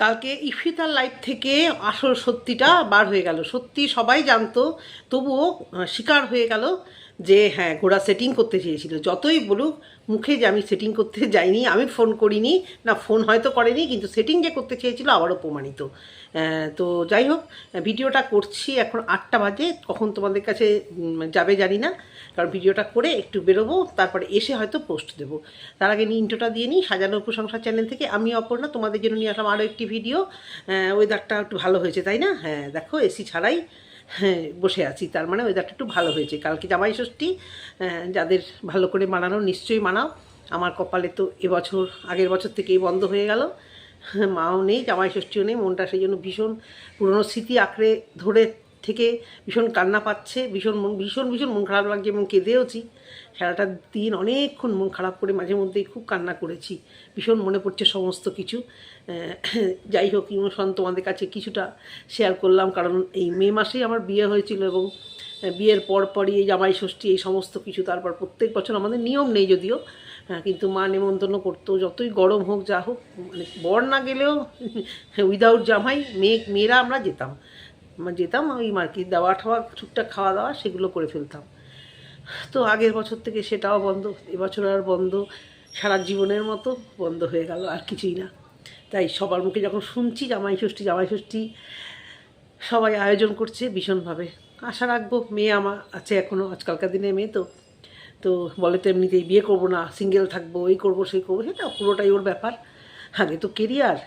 কালকে ইফিতার লাইভ থেকে আসল সত্যিটা বার হয়ে গেল। সত্যি সবাই জানতো, তবুও স্বীকার হয়ে গেল যে হ্যাঁ, ঘোড়া সেটিং করতে চেয়েছিল। যতই বলুক মুখে যে আমি সেটিং করতে যাইনি, আমি ফোন করিনি, না ফোন হয়তো করেনি, কিন্তু সেটিং যে করতে চেয়েছিল আবারও প্রমাণিত। তো যাই হোক, ভিডিওটা করছি এখন 8টা বাজে, কখন তোমাদের কাছে যাবে জানি না, কারণ ভিডিওটা করে একটু বেরোবো, তারপরে এসে হয়তো পোস্ট দেবো। তার আগে ইন্ট্রোটা দিয়ে নিই। সাজানো প্রশংসা চ্যানেল থেকে আমি অপর্ণা তোমাদের জন্য নিয়ে আসলাম আরও একটি ভিডিও। ওয়েদারটা একটু ভালো হয়েছে তাই না? হ্যাঁ দেখো, এসি ছাড়াই হ্যাঁ বসে আছি, তার মানে ওয়েদারটা একটু ভালো হয়েছে। কালকে জামাই ষষ্ঠী, যাদের ভালো করে মানানো নিশ্চয়ই মানাও। আমার কপালে তো এবছর আগের বছর থেকেই বন্ধ হয়ে গেল, মাও নেই, জামাই ষষ্ঠীও নেই। মনটা সেই জন্য ভীষণ পুরনো স্মৃতি আঁকড়ে ধরে থেকে ভীষণ কান্না পাচ্ছে, ভীষণ ভীষণ মন খারাপ লাগছে এবং কেঁদেওছি। সারাটা দিন অনেকক্ষণ মন খারাপ করে মাঝে মধ্যেই খুব কান্না করেছি, ভীষণ মনে পড়ছে সমস্ত কিছু। যাই হোক, ইমোশন তোমাদের কাছে কিছুটা শেয়ার করলাম, কারণ এই মে মাসেই আমার বিয়ে হয়েছিল এবং বিয়ের পরই এই জামাই ষষ্ঠী এই সমস্ত কিছু। তারপর প্রত্যেক বছর আমাদের নিয়ম নেই যদিও, কিন্তু মা নেমন্তন্ন করতো, যতই গরম হোক যা হোক, মানে বর না গেলেও উইদাউট জামাই মেয়েরা আমরা যেতাম ওই মার্কেট দেওয়া ঠাওয়া টুকটাক খাওয়া দাওয়া সেগুলো করে ফেলতাম। তো আগের বছর থেকে সেটাও বন্ধ, এবছর আর বন্ধ, সারা জীবনের মতো বন্ধ হয়ে গেল, আর কিছুই না। তাই সবার মুখে যখন শুনছি জামাই ষষ্ঠী সবাই আয়োজন করছে ভীষণভাবে। আশা রাখবো, মেয়ে আমার আছে এখনও, আজকালকার দিনে মেয়ে তো তো বলে তো এমনিতেই বিয়ে করবো না, সিঙ্গেল থাকবো, এই করবো সেই করবো, সেটা পুরোটাই ওর ব্যাপার। আগে তো কেরিয়ার,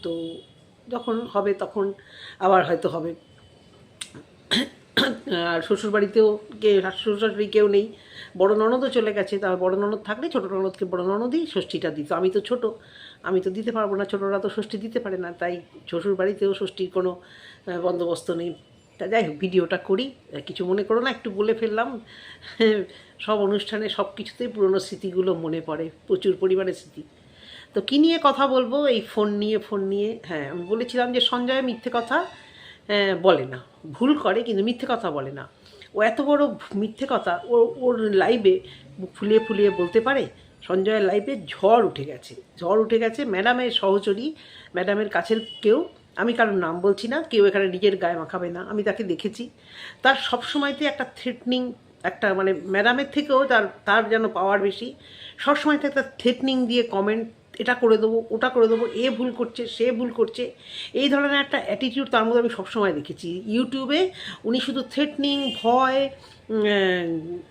তো যখন হবে তখন আবার হয়তো হবে। আর শ্বশুরবাড়িতেও শ্বশুরবাড়ি কেউ নেই, বড় ননদও চলে গেছে। তার বড় ননদ থাকলে ছোটো ননদকে বড় ননদই ষষ্ঠীটা দিত। আমি তো ছোট, আমি তো দিতে পারবো না, ছোটরা তো ষষ্ঠী দিতে পারে না, তাই শ্বশুরবাড়িতেও ষষ্ঠীর কোনো বন্দোবস্ত নেই। তা যাই হোক, ভিডিওটা করি, কিছু মনে করো না, একটু বলে ফেললাম। সব অনুষ্ঠানে সব কিছুতেই পুরনো স্মৃতিগুলো মনে পড়ে, প্রচুর পরিমাণে স্মৃতি। তো কী নিয়ে কথা বলবো? এই ফোন নিয়ে। হ্যাঁ, আমি বলেছিলাম যে সঞ্জয় মিথ্যে কথা বলে না, ভুল করে কিন্তু মিথ্যে কথা বলে না। ও এত বড় মিথ্যে কথা ওর লাইভে ফুলিয়ে ফুলিয়ে বলতে পারে। সঞ্জয়ের লাইভে ঝড় উঠে গেছে। ম্যাডামের সহচরী, ম্যাডামের কাছের কেউ, আমি কারোর নাম বলছি না, কেউ এখানে নিজের গায়ে মাখাবে না, আমি তাকে দেখেছি। তার সবসময়তে একটা থ্রেটনিং, একটা মানে ম্যাডামের থেকেও তার যেন পাওয়ার বেশি। সবসময়তে একটা থ্রেটনিং দিয়ে কমেন্ট, এটা করে দেবো, ওটা করে দেবো, এ ভুল করছে, সে ভুল করছে, এই ধরনের একটা অ্যাটিটিউড তার মধ্যে আমি সবসময় দেখেছি। ইউটিউবে উনি শুধু থ্রেটনিং, ভয়,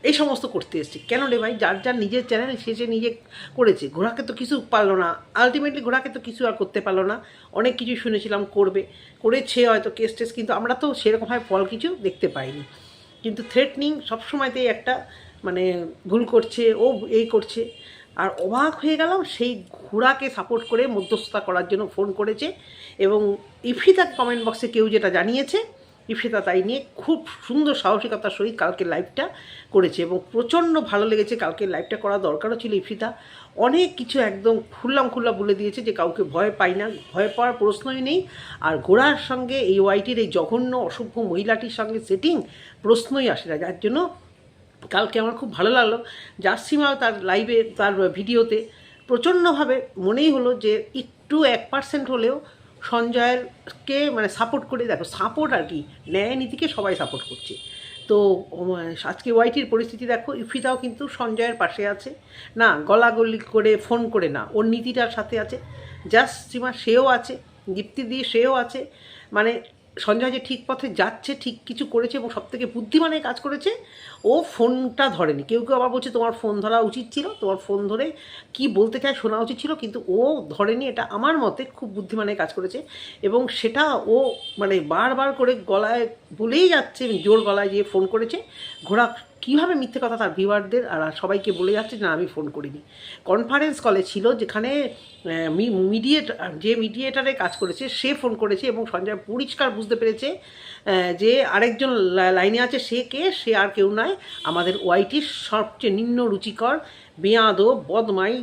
এই সমস্ত করতে এসছে। কেন রে ভাই? যার নিজের চ্যানেল সে নিজে করেছে, ঘোড়াকে তো কিছু পারলো না, আলটিমেটলি ঘোড়াকে তো কিছু আর করতে পারলো না। অনেক কিছু শুনেছিলাম করেছে হয়তো কেস টেস, কিন্তু আমরা তো সেরকমভাবে ফল কিছু দেখতে পাইনি। কিন্তু থ্রেটনিং সবসময়তেই একটা মানে ভুল করছে, ও এই করছে। আর অবাক হয়ে গেলাম, সেই ঘোড়াকে সাপোর্ট করে মধ্যস্থতা করার জন্য ফোন করেছে, এবং ইফিতার কমেন্ট বক্সে কেউ যেটা জানিয়েছে, ইফিতা তাই নিয়ে খুব সুন্দর সাহসিকতার সহিত কালকে লাইভটা করেছে, এবং প্রচণ্ড ভালো লেগেছে। কালকে লাইভটা করা দরকারও ছিল। ইফিতা অনেক কিছু একদম খুল্লা বলে দিয়েছে যে কাউকে ভয় পাই না, ভয় পাওয়ার প্রশ্নই নেই। আর ঘোড়ার সঙ্গে এই ওয়াইটির এই জঘন্য অসভ্য মহিলাটির সঙ্গে সেটিং প্রশ্নই আসে না, যার জন্য কালকে আমার খুব ভালো লাগলো। জাসিমাও তার লাইভে, তার ভিডিওতে প্রচণ্ডভাবে মনেই হলো যে একটু 1% হলেও সঞ্জয়েরকে মানে সাপোর্ট করে, দেখো সাপোর্ট আর কি, ন্যায় নীতিকে সবাই সাপোর্ট করছে। তো আজকে ওয়াইটির পরিস্থিতি দেখো, ইফিতাও কিন্তু সঞ্জয়ের পাশে আছে, না গলাগলি করে ফোন করে না, ওর নীতিটার সাথে আছে। জাসিমা সেও আছে, দীপ্তি দিয়ে সেও আছে, মানে সঞ্জয় যে ঠিক পথে যাচ্ছে, ঠিক কিছু করেছে এবং সবথেকে বুদ্ধিমানের কাজ করেছে, ও ফোনটা ধরেনি। কেউ আবার বলছে তোমার ফোন ধরা উচিত ছিল, তোমার ফোন ধরে কি বলতে চায় শোনা উচিত ছিল, কিন্তু ও ধরেনি। এটা আমার মতে খুব বুদ্ধিমানের কাজ করেছে, এবং সেটা ও মানে বারবার করে গলায় বলেই যাচ্ছে, জোর গলায় যে ফোন করেছে। ঘোড়া কীভাবে মিথ্যে কথা তার ভিউয়ারদের আর সবাইকে বলে যাচ্ছে না আমি ফোন করিনি। কনফারেন্স কলে ছিল, যেখানে মিডিয়েটারে কাজ করেছে সে ফোন করেছে, এবং সঞ্জয় পরিষ্কার বুঝতে পেরেছে যে আরেকজন লাইনে আছে, সে কে? সে আর কেউ নয়, আমাদের ওয়াইটির সবচেয়ে নিম্ন রুচিকর বেয়াদব বদমাই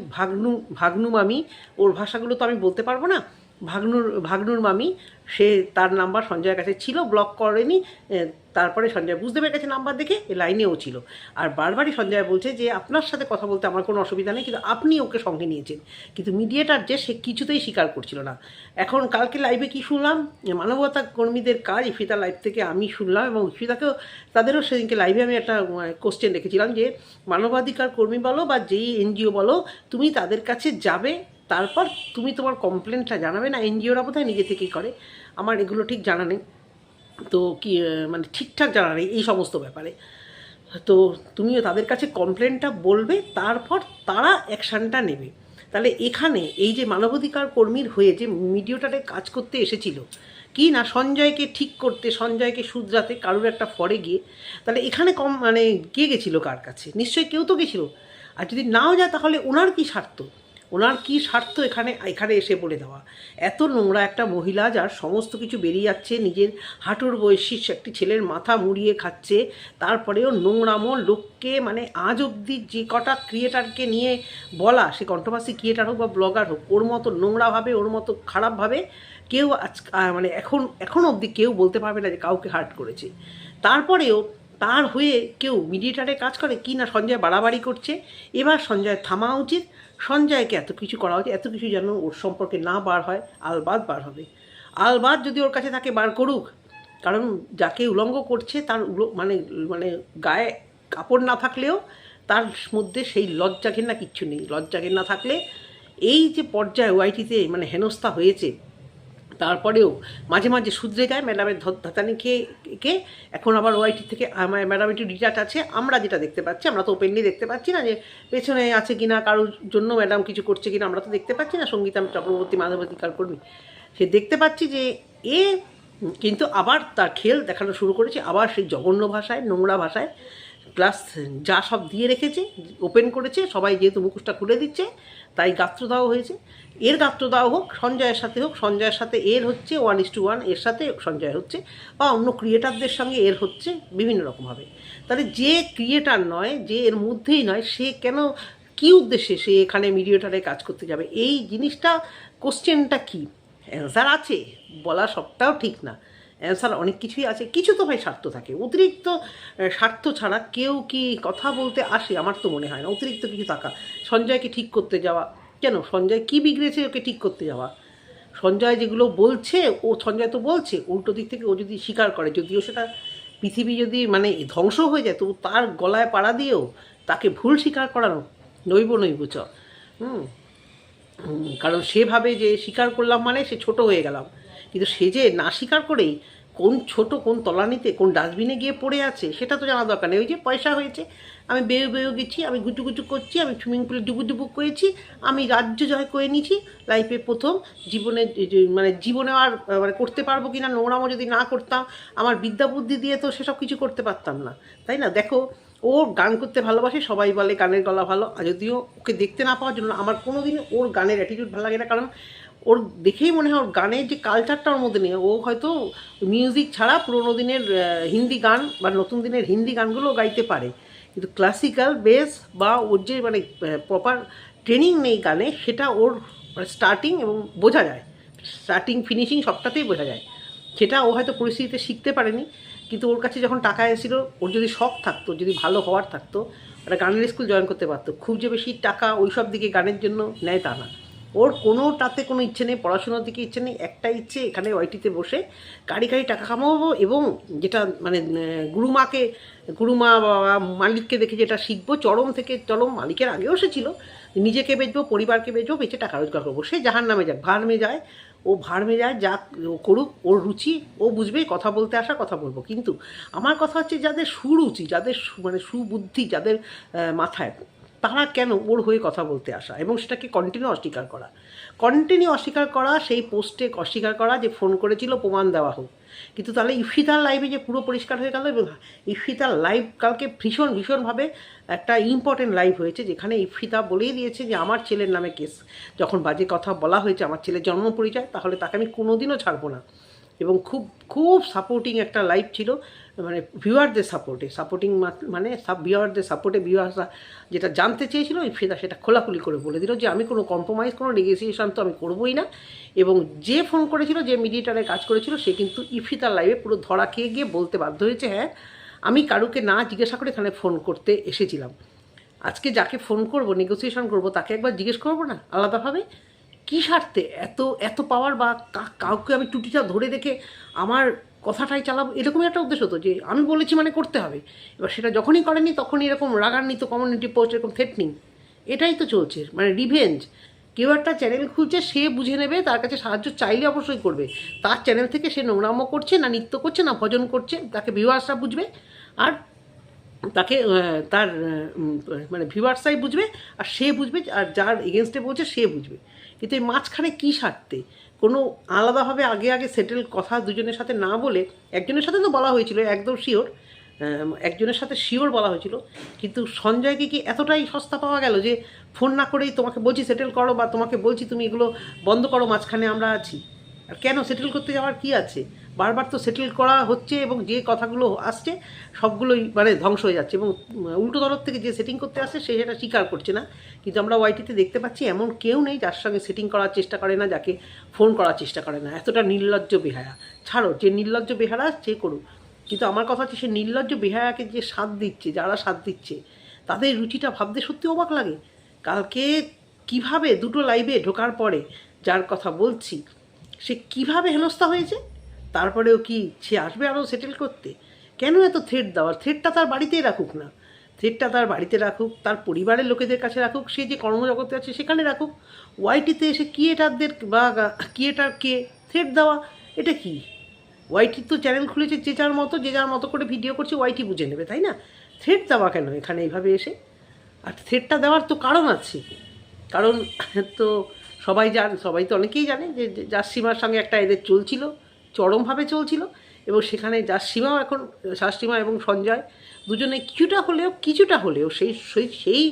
ভাগ্নু মামি, ওর ভাষাগুলো তো আমি বলতে পারবো না, ভাগ্নুর মামি, সে তার নাম্বার সঞ্জয়ের কাছে ছিল, ব্লক করেনি। তারপরে সঞ্জয় বুঝতে পেরে গেছে নাম্বার দেখে, এ লাইনেও ছিল। আর বারবারই সঞ্জয় বলছে যে আপনার সাথে কথা বলতে আমার কোনো অসুবিধা নেই, কিন্তু আপনি ওকে সঙ্গে নিয়েছেন। কিন্তু মিডিয়েটার যে সে কিছুতেই স্বীকার করছিল না। এখন কালকে লাইভে কি শুনলাম, মানবতা কর্মীদের কাজ ইফিতা লাইভ থেকে আমি শুনলাম, এবং ইফিতাকেও তাদেরও সেদিনকে লাইভে আমি একটা কোশ্চেন রেখেছিলাম যে মানবাধিকার কর্মী বলো বা যেই এনজিও বলো, তুমি তাদের কাছে যাবে, তারপর তুমি তোমার কমপ্লেনটা জানাবে না। এনজিওরা বোধহয় নিজে থেকেই করে, আমার এগুলো ঠিক জানা নেই, তো কি মানে ঠিকঠাক জানা নেই এই সমস্ত ব্যাপারে। তো তুমিও তাদের কাছে কমপ্লেনটা বলবে, তারপর তারা অ্যাকশানটা নেবে। তাহলে এখানে এই যে মানবাধিকার কর্মীর হয়ে যে মিডিয়েটারে কাজ করতে এসেছিল কি না, সঞ্জয়কে ঠিক করতে, সঞ্জয়কে শুধরাতে কারোর একটা ফরে গিয়ে, তাহলে এখানে মানে কে গেছিলো কার কাছে? নিশ্চয়ই কেউ তো গেছিলো। আর যদি নাও যায় তাহলে ওনার কী স্বার্থ? ওনার কী স্বার্থ এখানে এসে বলে দেওয়া? এত নোংরা একটা মহিলা, যার সমস্ত কিছু বেরিয়ে যাচ্ছে, নিজের হাঁটুর বয়সী একটি ছেলের মাথা মুড়িয়ে খাচ্ছে, তারপরেও নোংরামো লোককে, মানে আজ অবধি যে কটা ক্রিয়েটারকে নিয়ে বলা, সে কন্ট্রোভার্সি ক্রিয়েটার হোক বা ব্লগার হোক, ওর মতো নোংরাভাবে, ওর মতো খারাপভাবে কেউ মানে এখন অবধি কেউ বলতে পারবে না যে কাউকে হার্ট করেছে। তারপরেও তার হয়ে কেউ মিডিয়েটারে কাজ করে কি না, সঞ্জয় বাড়াবাড়ি করছে। এবার সঞ্জয় থামা উচিত, সঞ্জয়কে এত কিছু করা উচিত, এত কিছু যেন ওর সম্পর্কে না বার হয়। আলবাদ বার হবে, আলবাদ যদি ওর কাছে তাকে বার করুক, কারণ যাকে উলঙ্গ করছে তার মানে মানে গায়ে কাপড় না থাকলেও তার মধ্যে সেই লজ্জা ঘেন্না কিচ্ছু নেই। লজ্জা ঘেন্না থাকলে এই যে পর্যায়ে ওআইটিতে মানে হেনস্থা হয়েছে, তারপরেও মাঝে মাঝে শুধরে যায় ম্যাডামের ধাতানি খেয়ে এখন আবার ওআইটি থেকে ম্যাডাম একটু ডিটাচ আছে। আমরা যেটা দেখতে পাচ্ছি, আমরা তো ওপেনলি দেখতে পাচ্ছি না যে পেছনে আছে কিনা, কারোর জন্য ম্যাডাম কিছু করছে কিনা, আমরা তো দেখতে পাচ্ছি না। সঙ্গীতা চক্রবর্তী মানবাধিকার কর্মী, সে দেখতে পাচ্ছি যে এ কিন্তু আবার তার খেল দেখানো শুরু করেছে, আবার সেই জঘন্য ভাষায়, নোংরা ভাষায়, প্লাস যা সব দিয়ে রেখেছে, ওপেন করেছে। সবাই যেহেতু মুখোশটা খুলে দিচ্ছে, তাই গাত্রদাহ হয়েছে। এর গাত্রদাহ হোক, সঞ্জয়ের সাথে হোক, সঞ্জয়ের সাথে এর হচ্ছে 1:1, এর সাথে সঞ্জয় হচ্ছে, বা অন্য ক্রিয়েটারদের সঙ্গে এর হচ্ছে বিভিন্ন রকমভাবে। তাহলে যে ক্রিয়েটার নয়, যে এর মধ্যেই নয়, সে কেন, কী উদ্দেশ্যে সে এখানে মিডিয়েটারে কাজ করতে যাবে? এই জিনিসটা, কোশ্চেনটা কি? অ্যান্সার আছে, বলা সবটাও ঠিক না, অ্যান্সার অনেক কিছুই আছে। কিছু তো ভাই স্বার্থ থাকে, অতিরিক্ত স্বার্থ ছাড়া কেউ কি কথা বলতে আসে? আমার তো মনে হয় না। অতিরিক্ত কিছু থাকা, সঞ্জয়কে ঠিক করতে যাওয়া, কেন? সঞ্জয় কী বিগড়েছে ওকে ঠিক করতে যাওয়া? সঞ্জয় যেগুলো বলছে, সঞ্জয় তো বলছে, উল্টো দিক থেকে ও যদি স্বীকার করে, যদিও সেটা পৃথিবী যদি মানে ধ্বংস হয়ে যায়, তো তার গলায় পাড়া দিয়েও তাকে ভুল স্বীকার করানো নইব চ। কারণ সে ভাবে যে স্বীকার করলাম মানে সে ছোট হয়ে গেলাম, কিন্তু সে যে না স্বীকার করেই কোন ছোট, কোন তলানিতে, কোন ডাস্টবিনে গিয়ে পড়ে আছে সেটা তো জানা দরকার নেই। ওই যে পয়সা হয়েছে, আমি বেয়ে গেছি, আমি গুচু করছি, আমি সুইমিং পুলে ডুবু করেছি, আমি রাজ্য জয় করে নিয়েছি লাইফে প্রথম জীবনে, মানে জীবনে আর মানে করতে পারবো কি না, নোংরামো যদি না করতাম, আমার বিদ্যা বুদ্ধি দিয়ে তো সেসব কিছু করতে পারতাম না, তাই না? দেখো, ও গান করতে ভালোবাসে, সবাই বলে গানের গলা ভালো, যদিও ওকে দেখতে না পাওয়ার জন্য আমার কোনো দিন ওর গানের অ্যাটিটিউড ভালো লাগে না, কারণ ওর দেখেই মনে হয় ওর গানের যে কালচারটা ওর মধ্যে নেই। ও হয়তো মিউজিক ছাড়া পুরোনো দিনের হিন্দি গান বা নতুন দিনের হিন্দি গানগুলো গাইতে পারে, কিন্তু ক্লাসিক্যাল বেস বা ওর যে মানে প্রপার ট্রেনিং নেই গানে, সেটা ওর স্টার্টিং এবং বোঝা যায়, স্টার্টিং ফিনিশিং সবটাতেই বোঝা যায়। সেটা ও হয়তো পরিস্থিতিতে শিখতে পারেনি, কিন্তু ওর কাছে যখন টাকা এসেছিলো, ওর যদি শখ থাকতো, যদি ভালো হওয়ার থাকতো, একটা গানের স্কুল জয়েন করতে পারতো। খুব যে বেশি টাকা ওই সব দিকে গানের জন্য নেয় তা না, ওর কোনোটাতে কোনো ইচ্ছে নেই, পড়াশোনার দিকে ইচ্ছে নেই। একটা ইচ্ছে, এখানে ওআইটিতে বসে কারি টাকা কামাবো, এবং যেটা মানে গুরুমা বা মালিককে দেখে যেটা শিখবো, চরম থেকে চরম, মালিকের আগেও সে ছিল, নিজেকে বেচবো, পরিবারকে বেচবো, বেচে টাকা রোজগার করবো। সে জাহার নামে যাক, ভাড়মে যায়, ও ভাড়মে যায়, যা করুক, ওর রুচি, ও বুঝবে। কথা বলতে আসা, কথা বলবো। কিন্তু আমার কথা হচ্ছে, যাদের সুরুচি, যাদের মানে সুবুদ্ধি, যাদের মাথায়, তারা কেন ওর হয়ে কথা বলতে আসা এবং সেটাকে কন্টিনিউ অস্বীকার করা, সেই পোস্টে অস্বীকার করা যে ফোন করেছিল, প্রমাণ দেওয়া হোক। কিন্তু তাহলে ইফিতার লাইভে যে পুরো পরিষ্কার হয়ে গেল, এবং ইফিতার লাইভ কালকে ভীষণভাবে একটা ইম্পর্টেন্ট লাইভ হয়েছে, যেখানে ইফিতা বলেই দিয়েছে যে আমার ছেলের নামে কেস, যখন বাজে কথা বলা হয়েছে, আমার ছেলের জন্ম পরিচয়, তাহলে তাকে আমি কোনোদিনও ছাড়বো না। এবং খুব খুব সাপোর্টিং একটা লাইভ ছিল, মানে ভিউয়ারদের সাপোর্টিং মানে ভিউয়ারদের সাপোর্টে ভিউয়ার্সরা যেটা জানতে চেয়েছিল ইফিতা সেটা খোলাখুলি করে বলে দিল যে আমি কোনো কম্প্রোমাইজ, কোনো নেগোসিয়েশন তো আমি করবোই না। এবং যে ফোন করেছিল, যে মিডিয়েটারে কাজ করেছিল, সে কিন্তু ইফিতার লাইভে পুরো ধরা খেয়ে গিয়ে বলতে বাধ্য হয়েছে, হ্যাঁ আমি কারুকে না জিজ্ঞাসা করে এখানে ফোন করতে এসেছিলাম। আজকে যাকে ফোন করব, নেগোসিয়েশন করব, তাকে একবার জিজ্ঞেস করবো না আলাদাভাবে কী স্বার্থে এত এত পাওয়ার, বা কাউকে আমি টুটিটা ধরে রেখে আমার কথাটাই চালাবো, এরকমই একটা উদ্দেশ্য তো যে আমি বলেছি মানে করতে হবে। এবার সেটা যখনই করেনি তখনই এরকম রাগান্বিত কমিউনিটি পোস্ট, এরকম থ্রেটনিং, এটাই তো চলছে, মানে রিভেঞ্জ। কেউ একটা চ্যানেল খুলছে, সে বুঝে নেবে, তার কাছে সাহায্য চাইলে অবশ্যই করবে। তার চ্যানেল থেকে সে নোংরামো করছে না, নৃত্য করছে না, ভজন করছে, তাকে ভিউয়ার্সরা বুঝবে, আর তাকে তার মানে ভিউয়ার্সরাই বুঝবে, আর সে বুঝবে, আর যার এগেনস্টে বলছে সে বুঝবে। কিন্তু এই মাঝখানে কী স্বার্থে কোনো আলাদাভাবে আগে আগে সেটেল কথা দুজনের সাথে না বলে, একজনের সাথে তো বলা হয়েছিল একদম শিওর, একজনের সাথে শিওর বলা হয়েছিল, কিন্তু সঞ্জয়কে কি এতটাই সস্তা পাওয়া গেল যে ফোন না করেই তোমাকে বলছি সেটেল করো, বা তোমাকে বলছি তুমি এগুলো বন্ধ করো, মাঝখানে আমরা আছি। আর কেন সেটেল করতে যাওয়ার কী আছে? বারবার তো সেটেল করা হচ্ছে, এবং যে কথাগুলো আসছে সবগুলোই মানে ধ্বংস হয়ে যাচ্ছে, এবং উল্টো তরফ থেকে যে সেটিং করতে আসছে সে সেটা স্বীকার করছে না। কিন্তু আমরা ওয়াইটিতে দেখতে পাচ্ছি এমন কেউ নেই যার সঙ্গে সেটিং করার চেষ্টা করে না, যাকে ফোন করার চেষ্টা করে না। এতটা নির্লজ্জ বেহায়া, ছাড়ো যে নির্লজ্জ বেহারা সে করুক, কিন্তু আমার কথা হচ্ছে সে নির্লজ্জ বেহায়াকে যে সাথ দিচ্ছে, যারা সাথ দিচ্ছে তাদের রুচিটা ভাবতে সত্যি অবাক লাগে। কালকে কিভাবে দুটো লাইভে ঢোকার পরে যার কথা বলছি সে কিভাবে হেনস্থা হয়েছে, তারপরেও কি সে আসবে আরও সেটেল করতে? কেন এত থ্রেট দেওয়ার? থ্রেটটা তার বাড়িতেই রাখুক না, থ্রেটটা তার বাড়িতে রাখুক, তার পরিবারের লোকেদের কাছে রাখুক, সে যে কর্মজগতে আছে সেখানে রাখুক। ওয়াইটিতে এসে ক্রিয়েটারদের বা ক্রিয়েটারকে থ্রেট দেওয়া, এটা কি? ওয়াইটির তো চ্যানেল খুলেছে যে যার মতো করে ভিডিও করছে, ওয়াইটি বুঝে নেবে, তাই না? থ্রেট দেওয়া কেন এখানে এইভাবে এসে? আর থ্রেটটা দেওয়ার তো কারণ আছে, কারণ তো সবাই তো অনেকেই জানে যে জাসিমার সঙ্গে একটা এদের চলছিল, চরমভাবে চলছিল, এবং সেখানে জাসিমাও এখন, জাসিমা এবং সঞ্জয় দুজনে কিছুটা হলেও সেই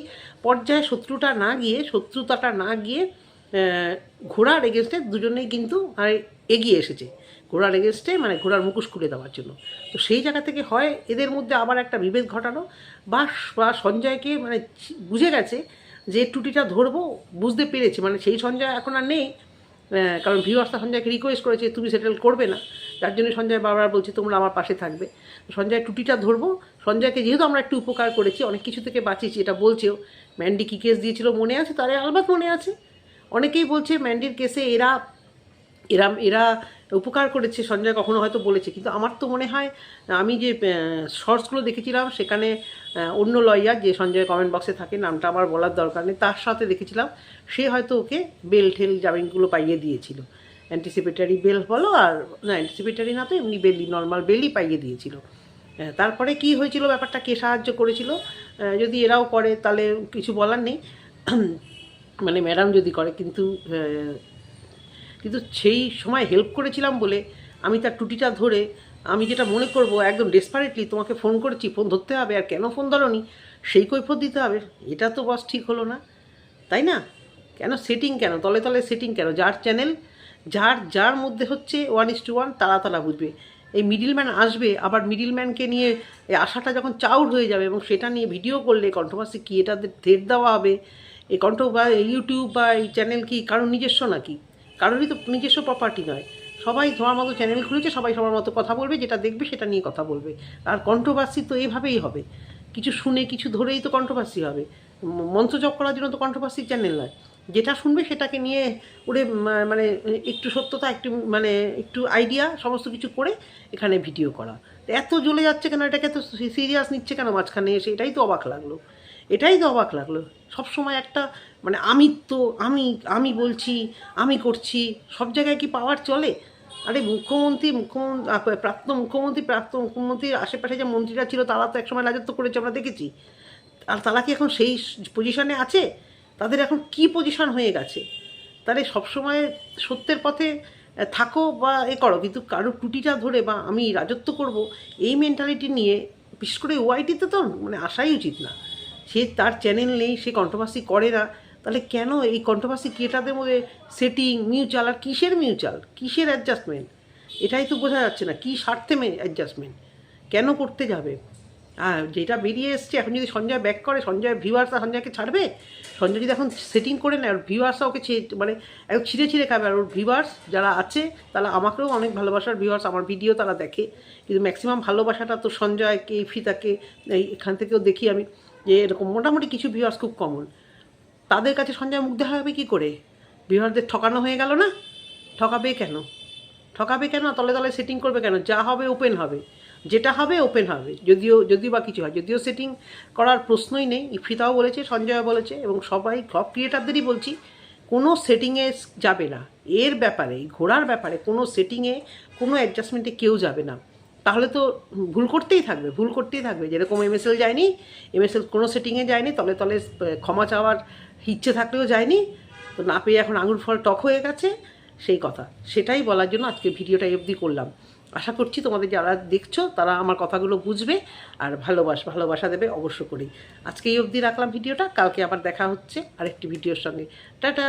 পর্যায়ে শত্রুতাটা না গিয়ে ঘোড়ার এগেনস্টে দুজনেই কিন্তু এগিয়ে এসেছে, ঘোড়ার এগেনস্টে মানে ঘোড়ার মুখোশ খুলে দেওয়ার জন্য। তো সেই জায়গা থেকে হয় এদের মধ্যে আবার একটা বিভেদ ঘটানো, বা সঞ্জয়কে মানে বুঝে গেছে যে টুটিটা ধরবো, বুঝতে পেরেছে, মানে সেই সঞ্জয় এখন আর নেই, কারণ ভিউয়ার্সরা সঞ্জয়কে রিকোয়েস্ট করেছে তুমি সেটেল করবে না, যার জন্য সঞ্জয় বারবার বলছে তোমরা আমার পাশে থাকবে। সঞ্জয় টুটিটা ধরবো, সঞ্জয়কে যেহেতু আমরা একটু উপকার করেছি, অনেক কিছু থেকে বাঁচিয়েছি, এটা বলছেও। ম্যান্ডি কী কেস দিয়েছিল মনে আছে? তারে আলবাত মনে আছে। অনেকেই বলছে ম্যান্ডির কেসে এরা এরা এরা উপকার করেছে, সঞ্জয় কখনো হয়তো বলেছে, কিন্তু আমার তো মনে হয় আমি যে শর্টসগুলো দেখেছিলাম সেখানে অন্য লয়ার যে সঞ্জয় কমেন্ট বক্সে থাকে, নামটা আমার বলার দরকার নেই, তার সাথে দেখেছিলাম সে হয়তো ওকে বেল ঠেল জামিনগুলো পাইয়ে দিয়েছিল, অ্যান্টিসিপেটারি বেল বলো, আর না অ্যান্টিসিপেটারি না তো এমনি বেলই, নর্মাল বেলই পাইয়ে দিয়েছিল। তারপরে কি হয়েছিল, ব্যাপারটা কে সাহায্য করেছিল, যদি এরাও করে তাহলে কিছু বলার নেই, মানে ম্যাডাম যদি করে, কিন্তু সেই সময় হেল্প করেছিলাম বলে আমি তার টুটিটা ধরে আমি যেটা মনে করব একদম ডেসপারেটলি তোমাকে ফোন করেছি, ফোন ধরতে হবে, আর কেন ফোন ধরোনি সেই কৈফিয়ত দিতে হবে, এটা তো বস ঠিক হলো না, তাই না? কেন সেটিং, কেন তলে তলে সেটিং কেন? যার চ্যানেল যার মধ্যে হচ্ছে 1:1 তারা বুঝবে। এই মিডিলম্যান আসবে, আবার মিডিলম্যানকে নিয়ে এই আশাটা যখন চাউর হয়ে যাবে, এবং সেটা নিয়ে ভিডিও করলে কন্ট্রোভার্সি কি, এটাদের থ্রেট দেওয়া হবে। এই বা ইউটিউব বা এই চ্যানেল কি কারোর নিজস্ব নাকি? কারোরই তো নিজস্ব প্রপার্টি নয়, সবাই সবার মতো চ্যানেল খুলেছে, সবাই সবার মতো কথা বলবে, যেটা দেখবে সেটা নিয়ে কথা বলবে। আর কন্ট্রোভার্সি তো এইভাবেই হবে, কিছু শুনে কিছু ধরেই তো কন্ট্রোভার্সি হবে। মঞ্চ জপ করার জন্য তো কন্ট্রোভার্সি চ্যানেল নয়, যেটা শুনবে সেটাকে নিয়ে ওরে মানে একটু সত্যতা, একটু একটু আইডিয়া সমস্ত কিছু করে এখানে ভিডিও করা। এত জ্বলে যাচ্ছে কেন, এটাকে এত সিরিয়াস নিচ্ছে কেন মাঝখানে এসে? এটাই তো অবাক লাগলো। সবসময় একটা মানে আমি বলছি, আমি করছি, সব জায়গায় কি পাওয়ার চলে? আরে প্রাক্তন মুখ্যমন্ত্রীর আশেপাশে যে মন্ত্রীরা ছিল তারা তো একসময় রাজত্ব করেছে, আমরা দেখেছি। আর তারা কি এখন সেই পজিশনে আছে? তাদের এখন কি পজিশন হয়ে গেছে? তাহলে সবসময় সত্যের পথে থাকো বা করো, কিন্তু কারো টুটিটা ধরে বা আমি রাজত্ব করব এই মেন্টালিটি নিয়ে বিশেষ করে ওয়াইটিতে তো মানে আসাই উচিত না। সে তার চ্যানেল নেই, সে কন্ট্রোভার্সি করে না, তাহলে কেন এই কন্ট্রোভার্সি ক্রিয়েটারদের মধ্যে সেটিং, মিউচুয়াল, আর কিসের অ্যাডজাস্টমেন্ট? এটাই তো বোঝা যাচ্ছে না, কী স্বার্থে অ্যাডজাস্টমেন্ট, কেন করতে যাবে? যেটা বেরিয়ে এসছে, এখন যদি সঞ্জয় ব্যাক করে, সঞ্জয় ভিউয়ার্সরা সঞ্জয়কে ছাড়বে? সঞ্জয় যদি এখন সেটিং করে নেয়, ওর ভিউয়ার্সরা ওকে মানে একদম ছিঁড়ে ছিঁড়ে খাবে। আর ওর ভিউয়ার্স যারা আছে তারা আমাকেও অনেক ভালোবাসার ভিউয়ার্স, আমার ভিডিও তারা দেখে, কিন্তু ম্যাক্সিমাম ভালোবাসাটা তো সঞ্জয়কে, ইফিতাকে, এখান থেকেও দেখি আমি যে এরকম মোটামুটি কিছু ভিউয়ার্স খুব কমন, তাদের কাছে সঞ্জয় মুগ্ধ হবে কী করে? ভিউয়ারদের ঠকানো হয়ে গেল না? ঠকাবে কেন? ঠকাবে কেন? তলে তলে সেটিং করবে কেন? যা হবে ওপেন হবে, যেটা হবে ওপেন হবে। যদিও বা কিছু হয়, যদিও সেটিং করার প্রশ্নই নেই। ইফিতাও বলেছে, সঞ্জয় বলেছে, এবং সবাই সব ক্রিয়েটারদেরই বলছি, কোনো সেটিংয়ে যাবে না। এর ব্যাপারে, ঘোরার ব্যাপারে কোনো সেটিংয়ে, কোনো অ্যাডজাস্টমেন্টে কেউ যাবে না। তাহলে তো ভুল করতেই থাকবে। যেরকম এমএসএল যায়নি, এমএসএল কোনো সেটিংয়ে যায়নি, তলে তলে ক্ষমা চাওয়ার ইচ্ছে থাকলেও যায়নি, তো না পেয়ে এখন আঙুর ফল টক হয়ে গেছে, সেই কথা। সেটাই বলার জন্য আজকে ভিডিওটা অবধি করলাম। আশা করছি তোমাদের যারা দেখছো তারা আমার কথাগুলো বুঝবে আর ভালোবাসা দেবে অবশ্য করেই। আজকে এই অবধি রাখলাম ভিডিওটা, কালকে আবার দেখা হচ্ছে আরেকটি ভিডিওর সঙ্গে। টাটা।